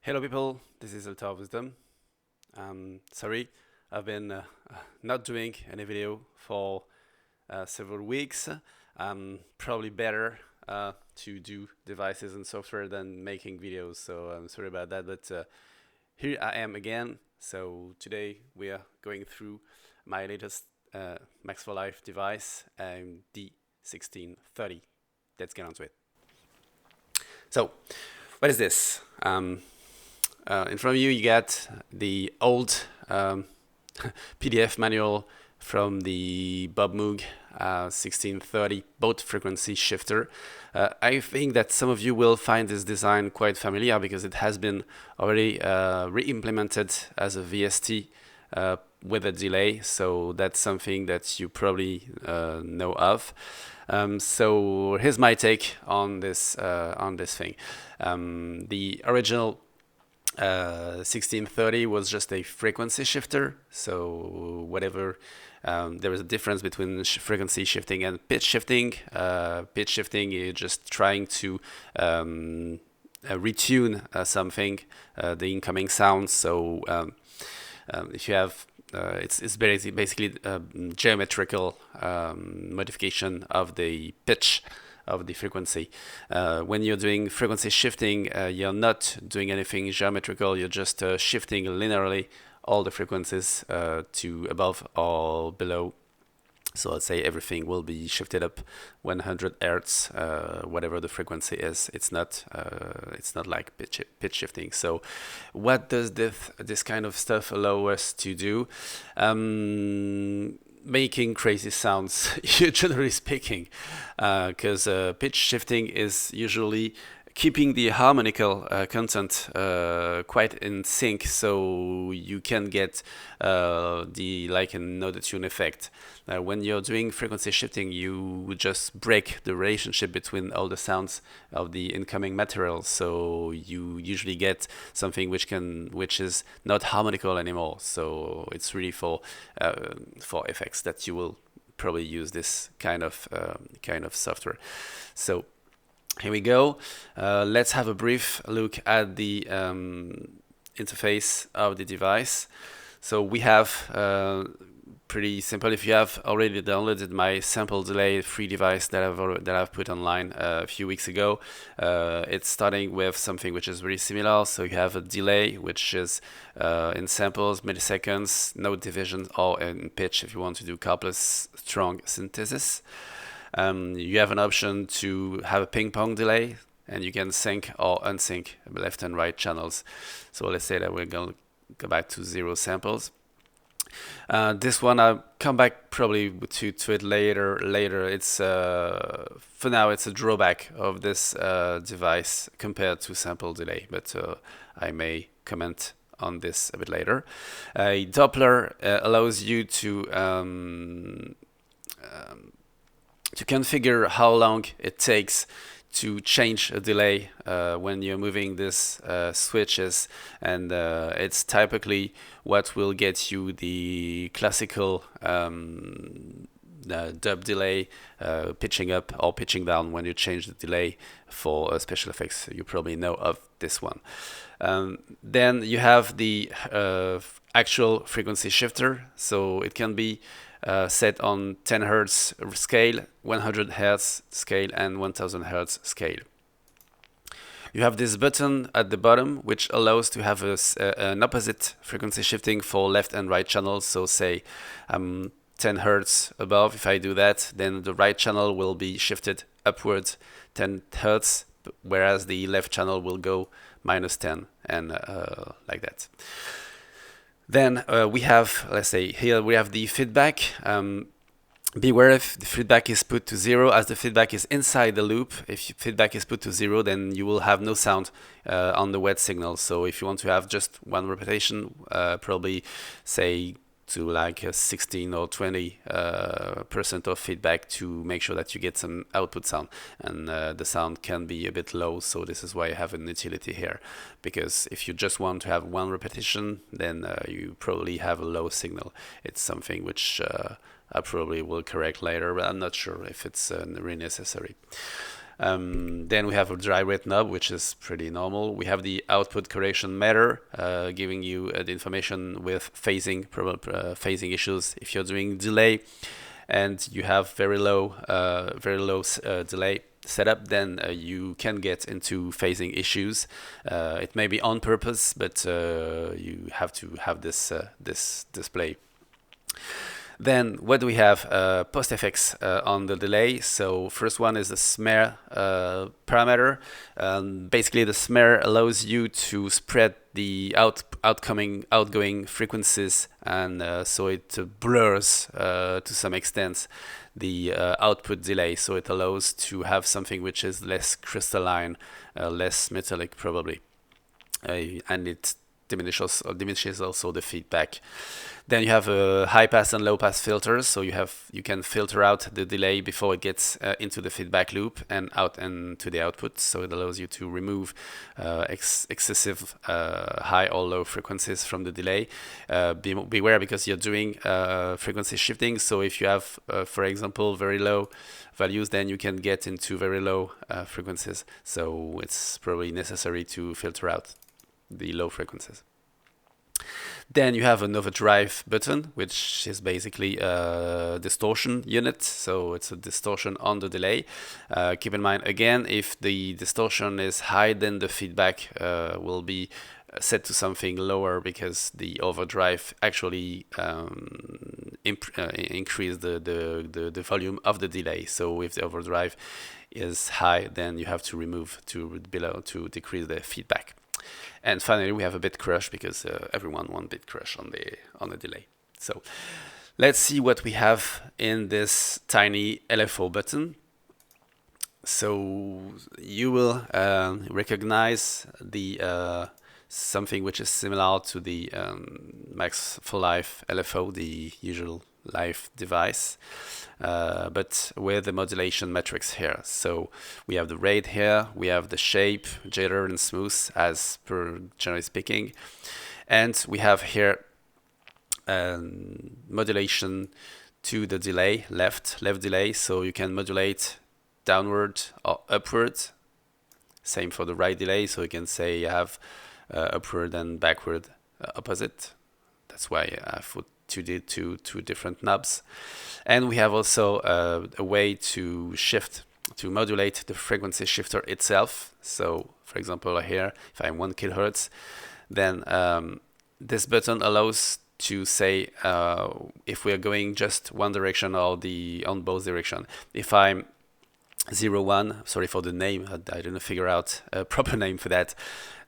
Hello people, this is Altar of Wisdom. Sorry, I've been not doing any video for several weeks. Probably better to do devices and software than making videos, so I'm sorry about that, but here I am again. So today we are going through my latest Max for Life device, D1630. Let's get on to it. So, what is this? In front of you, you get the old PDF manual from the Bob Moog 1630 Bode Frequency Shifter. I think that some of you will find this design quite familiar because it has been already re-implemented as a VST with a delay, so that's something that you probably know of. So here's my take on this thing. The original 1630 was just a frequency shifter, so whatever there is a difference between frequency shifting and pitch shifting. Pitch shifting is just trying to retune something, the incoming sound. So if you have it's basically a geometrical modification of the pitch of the frequency. When you're doing frequency shifting, you're not doing anything geometrical, you're just shifting linearly all the frequencies to above or below. So let's say everything will be shifted up 100 hertz, whatever the frequency is. It's not like pitch shifting. So what does this kind of stuff allow us to do? Making crazy sounds, generally speaking, because pitch shifting is usually keeping the harmonical content quite in sync, so you can get like an auto-tune effect. When you're doing frequency shifting, you just break the relationship between all the sounds of the incoming material, so you usually get something which is not harmonical anymore. So it's really for effects that you will probably use this kind of software. So here we go. Let's have a brief look at the interface of the device. So we have pretty simple. If you have already downloaded my sample delay free device that I've put online a few weeks ago, it's starting with something which is very similar. So you have a delay which is in samples, milliseconds, note division, or in pitch if you want to do Karplus Strong synthesis. You have an option to have a ping pong delay, and you can sync or unsync left and right channels. So let's say that we're going to go back to 0 samples. This one I'll come back probably to it later. It's for now it's a drawback of this device compared to sample delay, but I may comment on this a bit later. A doppler allows you to configure how long it takes to change a delay when you're moving these switches, and it's typically what will get you the classical dub delay, pitching up or pitching down when you change the delay for special effects. You probably know of this one. Then you have the actual frequency shifter, so it can be set on 10 Hertz scale, 100 Hertz scale, and 1000 Hertz scale. You have this button at the bottom which allows to have an opposite frequency shifting for left and right channels. So say 10 Hertz above, if I do that, then the right channel will be shifted upwards 10 Hertz, whereas the left channel will go -10, and like that. Then we have, let's say here we have the feedback. Beware if the feedback is put to 0, as the feedback is inside the loop. If feedback is put to 0, then you will have no sound on the wet signal. So if you want to have just one repetition, probably say to like 16 or 20% of feedback to make sure that you get some output sound, and the sound can be a bit low, so this is why I have an utility here, because if you just want to have one repetition, then you probably have a low signal. It's something which I probably will correct later, but I'm not sure if it's really necessary. Then we have a dry rate knob, which is pretty normal. We have the output correction meter, giving you the information with phasing, phasing issues if you're doing delay and you have very low delay setup, then you can get into phasing issues. It may be on purpose, but you have to have this display. Then what do we have? Post effects on the delay. So first one is the smear parameter. Basically, the smear allows you to spread the outgoing frequencies, and so it blurs to some extent the output delay. So it allows to have something which is less crystalline, less metallic probably, and it diminishes also the feedback. Then you have high pass and low pass filters, so you can filter out the delay before it gets into the feedback loop and out and to the output. So it allows you to remove excessive high or low frequencies from the delay. Beware, because you're doing frequency shifting. So if you have, for example, very low values, then you can get into very low frequencies. So it's probably necessary to filter out the low frequencies. Then you have an overdrive button, which is basically a distortion unit. So it's a distortion on the delay. Keep in mind, again, if the distortion is high, then the feedback will be set to something lower, because the overdrive actually increase the volume of the delay. So if the overdrive is high, then you have to remove to below to decrease the feedback. And finally, we have a bitcrush, because everyone wants bitcrush on the delay. So let's see what we have in this tiny LFO button. So you will recognize the something which is similar to the Max for Life LFO, the usual live device, but with the modulation metrics here. So we have the rate here, we have the shape, jitter and smooth, as per generally speaking, and we have here modulation to the delay, left delay, so you can modulate downward or upward. Same for the right delay, so you can say you have upward and backward opposite. That's why I put two different knobs. And we have also a way to modulate the frequency shifter itself. So for example here, if I'm 1 kHz, then this button allows to say if we are going just one direction or on both direction. If I'm 01, sorry for the name, I didn't figure out a proper name for that,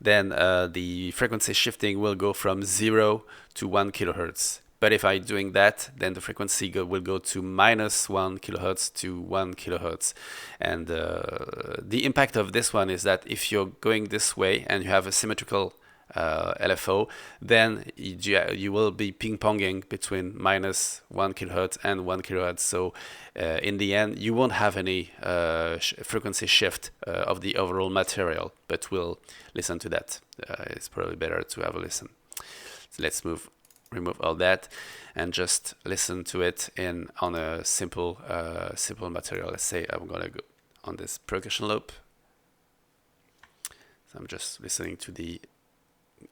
then the frequency shifting will go from 0 to 1 kHz. But if I'm doing that, then the frequency will go to -1 kHz to 1 kHz. And the impact of this one is that if you're going this way and you have a symmetrical LFO, then you will be ping-ponging between -1 kHz and 1 kHz. So in the end, you won't have any frequency shift of the overall material, but we'll listen to that. It's probably better to have a listen. So let's remove all that and just listen to it on a simple material. Let's say I'm gonna go on this percussion loop. So I'm just listening to the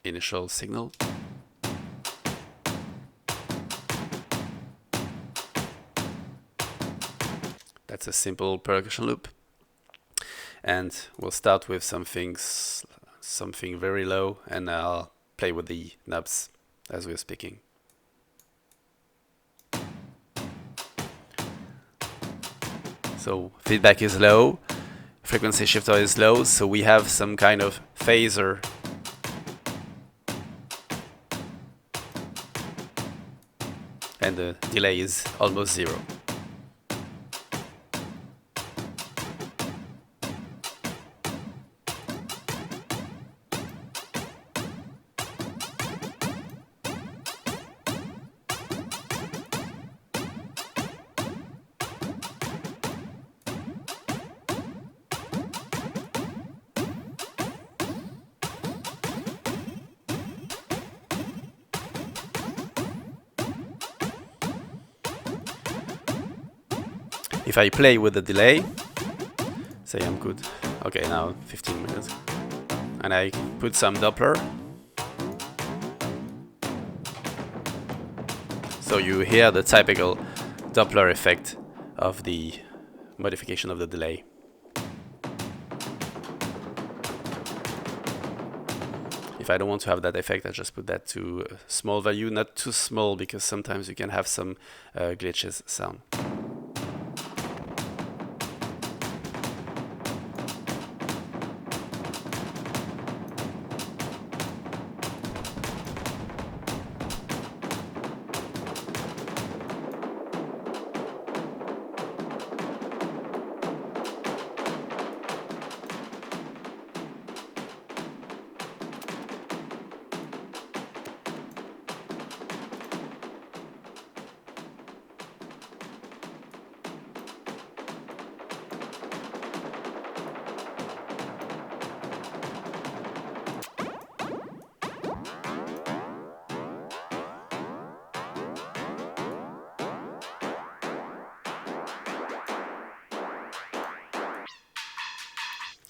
initial signal. That's a simple percussion loop, and we'll start with something very low, and I'll play with the knobs as we're speaking. So feedback is low, frequency shifter is low, so we have some kind of phaser and the delay is almost 0. If I play with the delay, say I'm good. Okay, now 15 minutes. And I put some doppler. So you hear the typical doppler effect of the modification of the delay. If I don't want to have that effect, I just put that to a small value, not too small, because sometimes you can have some glitches sound.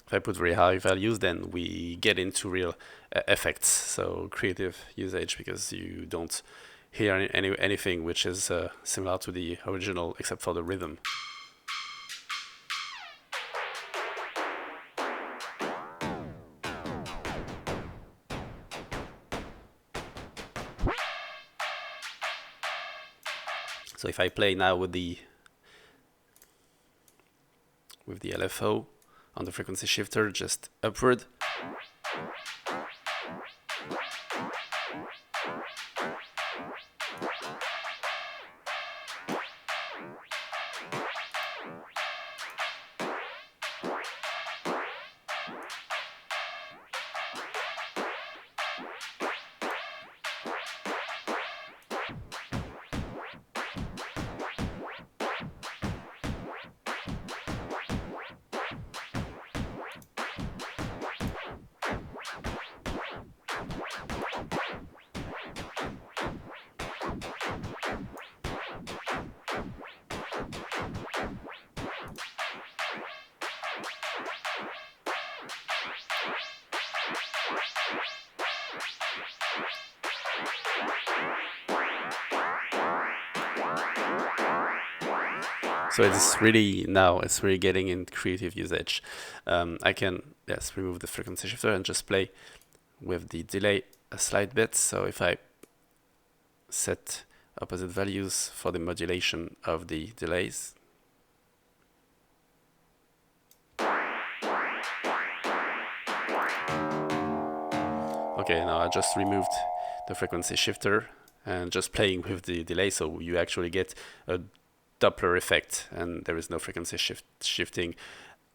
If I put very high values, then we get into real effects, so creative usage, because you don't hear anything which is similar to the original except for the rhythm. So if I play now with the LFO on the frequency shifter, just upward. So it's really getting in creative usage. I can remove the frequency shifter and just play with the delay a slight bit. So if I set opposite values for the modulation of the delays. Okay, now I just removed the frequency shifter and just playing with the delay, so you actually get a doppler effect, and there is no frequency shifting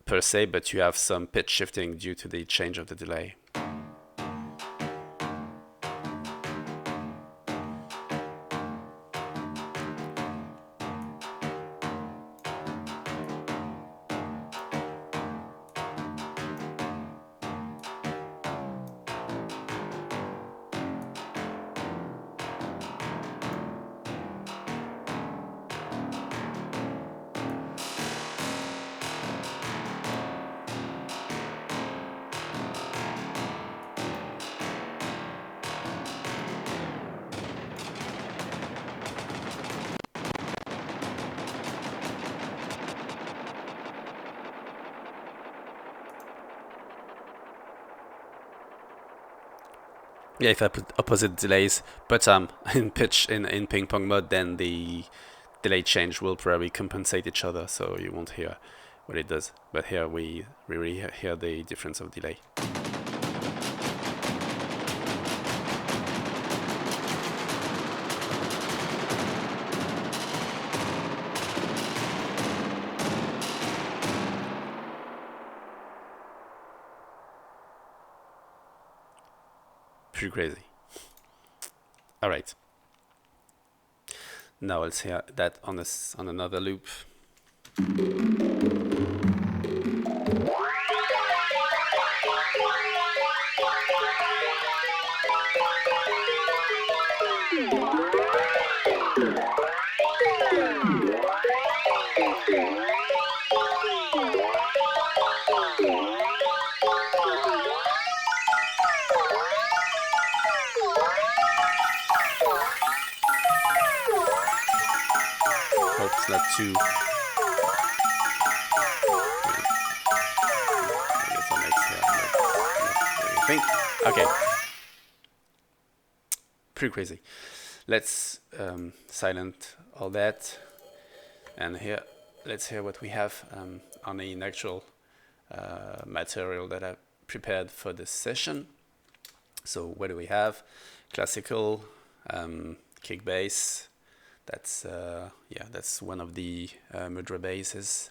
per se, but you have some pitch shifting due to the change of the delay. Yeah, if I put opposite delays, but in pitch in ping pong mode, then the delay change will probably compensate each other, so you won't hear what it does. But here we really hear the difference of delay. Pretty crazy. All right. Now let's hear that on another loop. helps not to. Get some exhale. What do you think? Okay. Pretty crazy. Let's silent all that, and here let's hear what we have on the actual material that I prepared for this session. So what do we have? Classical kick bass. That's that's one of the mudra basses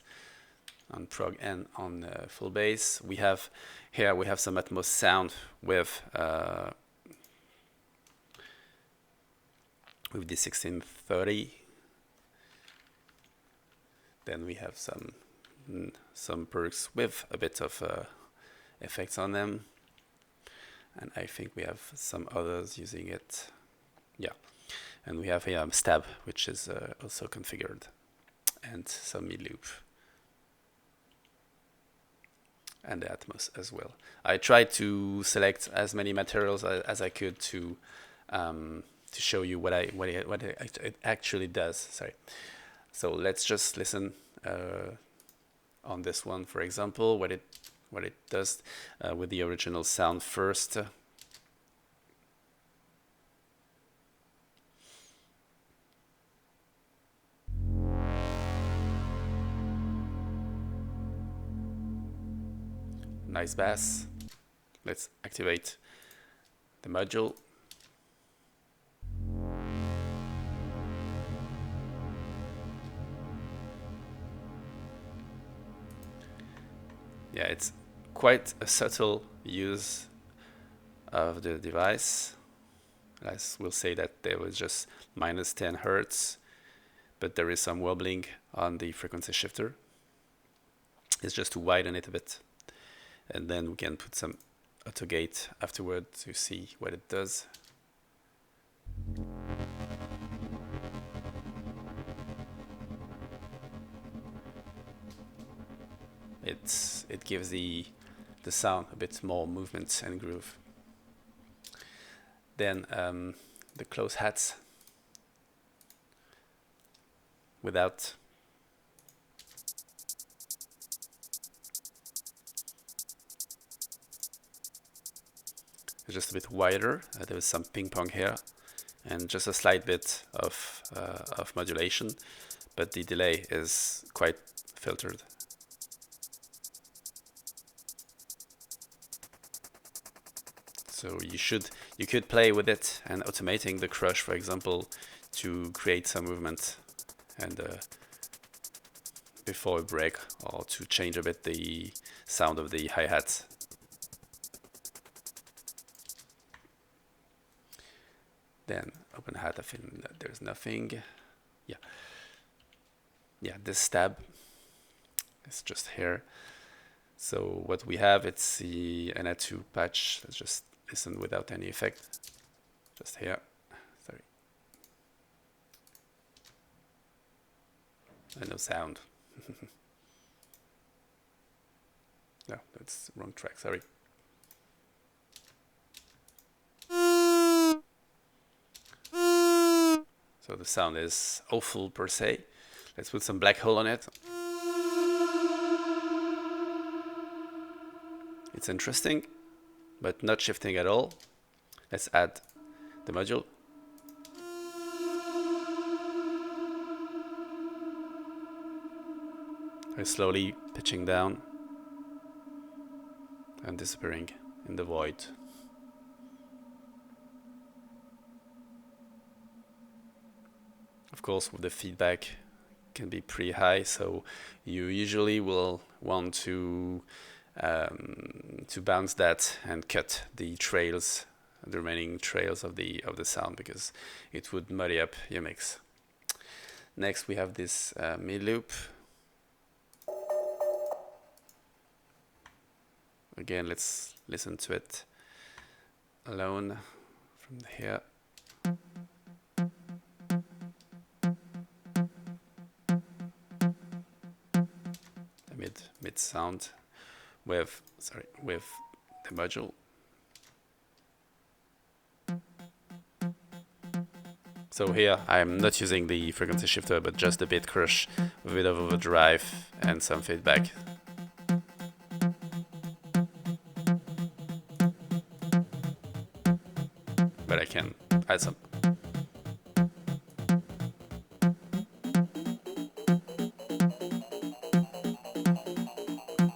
on prog and on full bass. We have some Atmos sound with D1630. Then we have some perks with a bit of effects on them, and I think we have some others using it. Yeah, and we have a stab, which is also configured, and some mid loop, and the Atmos as well. I tried to select as many materials as I could to show you what it actually does. Sorry. So let's just listen on this one, for example, what it does with the original sound first. Nice bass. Let's activate the module. Yeah, it's quite a subtle use of the device. We'll say that there was just minus 10 hertz, but there is some wobbling on the frequency shifter. It's just to widen it a bit. And then we can put some auto gate afterward to see what it does. It gives the sound a bit more movement and groove. Then the close hats without. It's just a bit wider. There was some ping pong here, and just a slight bit of modulation, but the delay is quite filtered. So you could play with it and automating the crush, for example, to create some movement and before a break, or to change a bit the sound of the hi-hats. Then open hat, I think that there's nothing. Yeah, this stab is just here. So what we have, it's the NA2 patch. Let's just listen without any effect. Just here. Sorry. And no sound. No, that's the wrong track, sorry. So the sound is awful per se. Let's put some black hole on it. It's interesting, but not shifting at all. Let's add the module. Very slowly pitching down and disappearing in the void. Of course, with the feedback can be pretty high, so you usually will want to bounce that and cut the trails, the remaining trails of the sound, because it would muddy up your mix. Next, we have this mid loop. Again, let's listen to it alone from here. The mid sound with the module. So here I'm not using the frequency shifter, but just the bitcrush, a bit of overdrive and some feedback. But I can add some.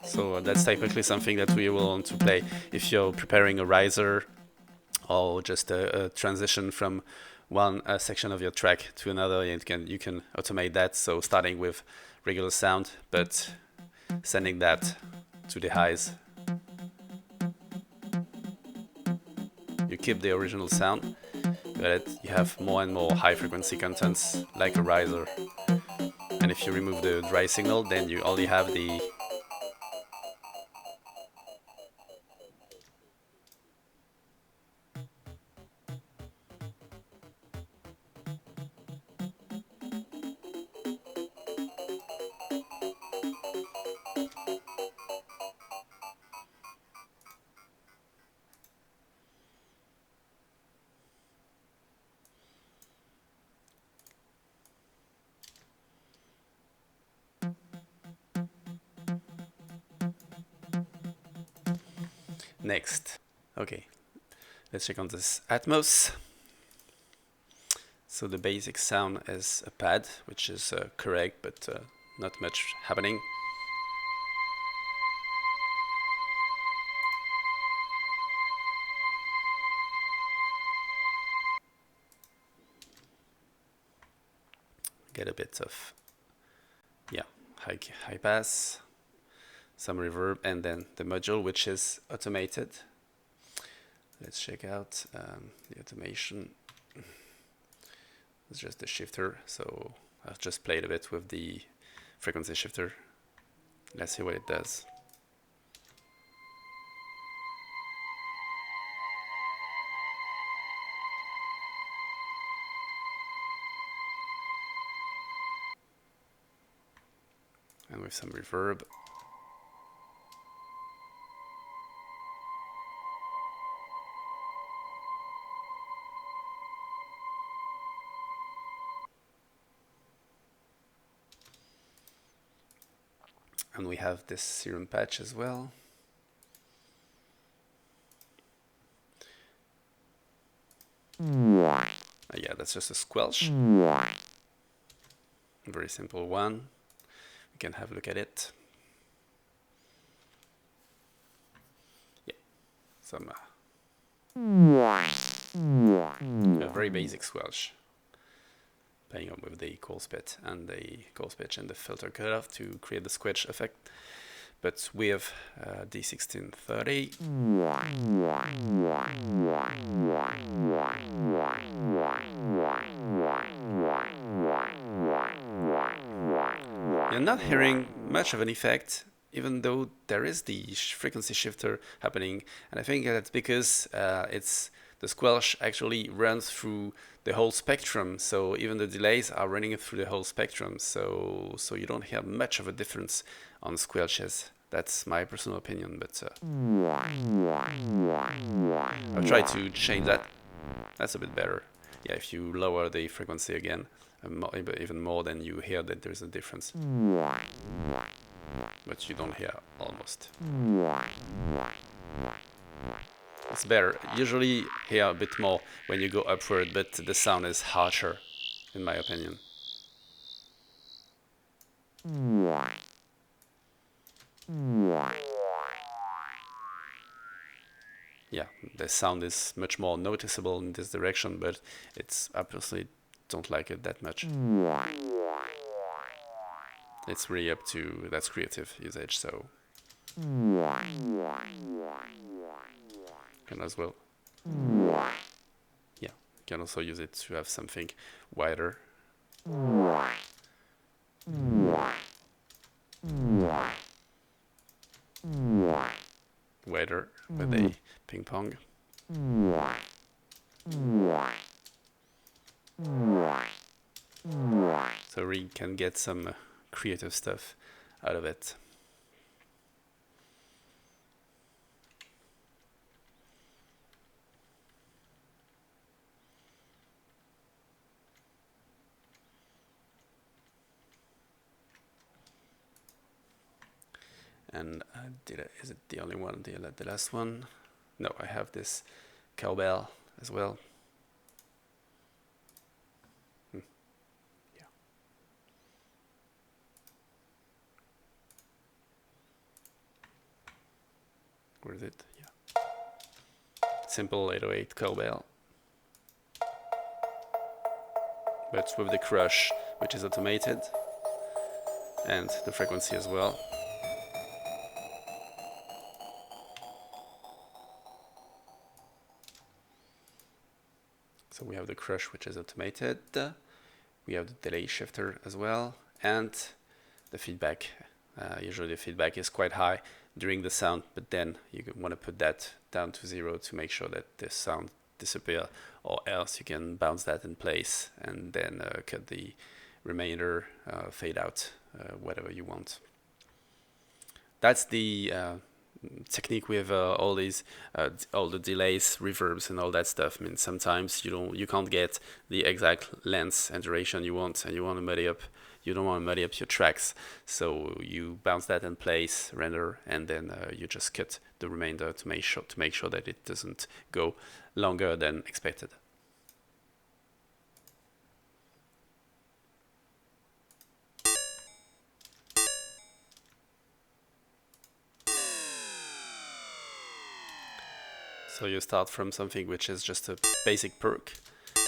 So that's typically something that we will want to play if you're preparing a riser or just a transition from one section of your track to another. You can automate that. So starting with regular sound, but sending that to the highs. You keep the original sound, but you have more and more high frequency contents like a riser. And if you remove the dry signal, then you only have the next. Okay, let's check on this Atmos. So the basic sound is a pad, which is correct, but not much happening. Get a bit of, yeah, high pass, some reverb, and then the module, which is automated. Let's check out the automation. It's just the shifter, so I've just played a bit with the frequency shifter. Let's see what it does. And with some reverb. And we have this serum patch as well. Yeah, that's just a squelch. Very simple one. We can have a look at it. Yeah, some a very basic squelch. Playing on with the coarse pitch and the filter cutoff to create the squelch effect. But we have D1630. You're not hearing much of an effect, even though there is the frequency shifter happening. And I think that's because the squelch actually runs through the whole spectrum. So even the delays are running through the whole spectrum. So you don't hear much of a difference on squelches. That's my personal opinion, but I'll try to change that. That's a bit better. Yeah, if you lower the frequency again, even more, then you hear that there's a difference. But you don't hear almost. It's better. Usually hear a bit more when you go upward, but the sound is harsher, in my opinion. Yeah, the sound is much more noticeable in this direction, but I personally don't like it that much. It's really up to, that's creative usage, so can as well. Yeah, you can also use it to have something wider. Wider with a ping pong. So we can get some creative stuff out of it. And is it the only one, the last one? No, I have this cowbell as well. Yeah. Where is it? Yeah. Simple 808 cowbell. But with the crush, which is automated, and the frequency as well. So we have the crush, which is automated. We have the delay shifter as well, and the feedback. Usually the feedback is quite high during the sound, but then you want to put that down to 0 to make sure that the sound disappears, or else you can bounce that in place and then cut the remainder, fade out, whatever you want. That's the technique with all these, all the delays, reverbs, and all that stuff. I mean, sometimes you can't get the exact length and duration you want, and you want to muddy up. You don't want to muddy up your tracks, so you bounce that in place, render, and then you just cut the remainder to make sure that it doesn't go longer than expected. So you start from something which is just a basic perk,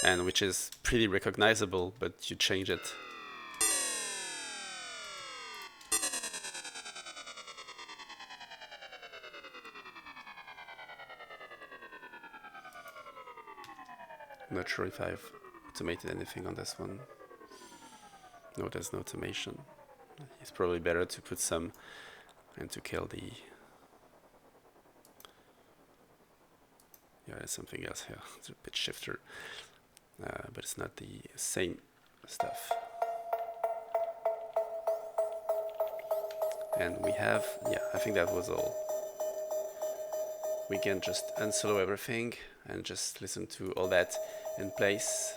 and which is pretty recognizable, but you change it. I'm not sure if I've automated anything on this one. No, there's no automation. It's probably better to put some and to kill the... Yeah, there's something else here. It's a pitch shifter, but it's not the same stuff. And we have, yeah, I think that was all. We can just unsolo everything and just listen to all that in place.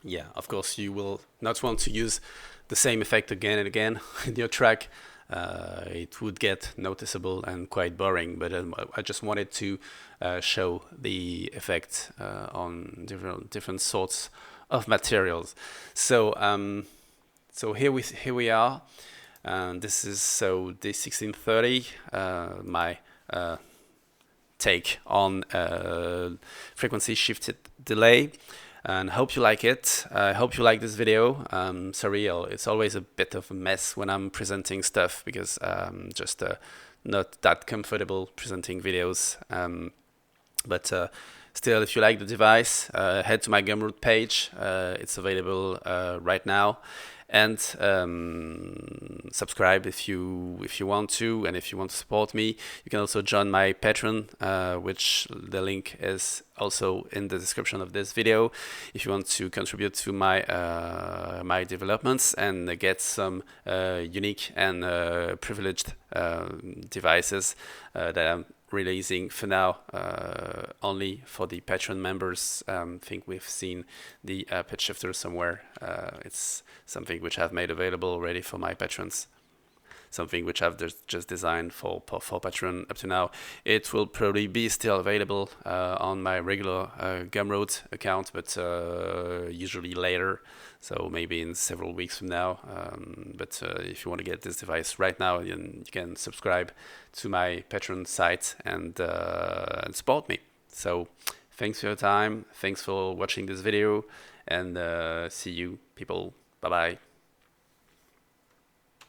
Yeah, of course, you will not want to use the same effect again and again in your track. It would get noticeable and quite boring, but I just wanted to show the effect on different sorts of materials. So so here we are. This is D1630, my take on frequency shifted delay. And hope you like it. I hope you like this video. Sorry, it's always a bit of a mess when I'm presenting stuff because I'm just not that comfortable presenting videos. But still, if you like the device, head to my Gumroad page. It's available right now. And subscribe if you want to, and if you want to support me, you can also join my Patreon, which the link is also in the description of this video. If you want to contribute to my my developments and get some unique and privileged devices that I'm releasing for now only for the Patreon members. I think we've seen the pitch shifter somewhere. It's something which I've made available already for my patrons. something which I've just designed for Patreon up to now. It will probably be still available on my regular Gumroad account, but usually later, so maybe in several weeks from now. But if you want to get this device right now, you can subscribe to my Patreon site and support me. So thanks for your time, thanks for watching this video, and see you people. Bye bye.